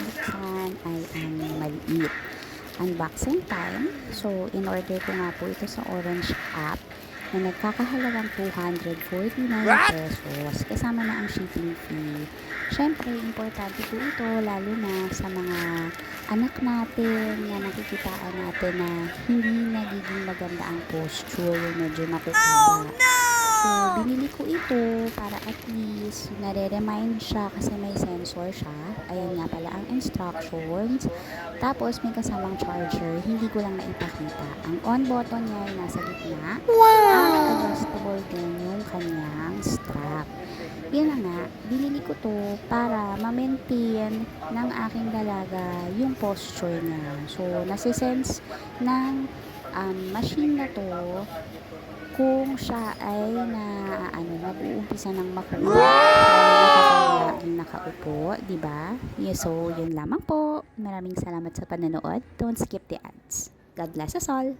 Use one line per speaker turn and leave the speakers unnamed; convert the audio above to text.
bubuksan ay ang maliit. Unboxing time. So, in order ko nga po ito sa Orange app na nagkakahalagang 249 pesos kasama na ang shipping fee. Syempre, importante po ito lalo na sa mga anak natin na nakikitaan natin na hindi nagiging maganda ang posture, medyo makukuha. So, binili ko ito para at least nare-remind siya kasi may sensor siya. Ayan nga pala ang instructions. Tapos, may kasamang charger. Hindi ko lang naipakita. Ang on button niya ay nasa gitna. At adjustable din yung kanyang strap. Yan na nga, binili ko to para ma-maintain ng aking dalaga yung posture niya. So, nasisense ng machine na to kung siya ay nag-uumpisa ng makuha, nakaupo, di ba? Yeah, so, yun lamang po. Maraming salamat sa panonood. Don't skip the ads. God bless us all.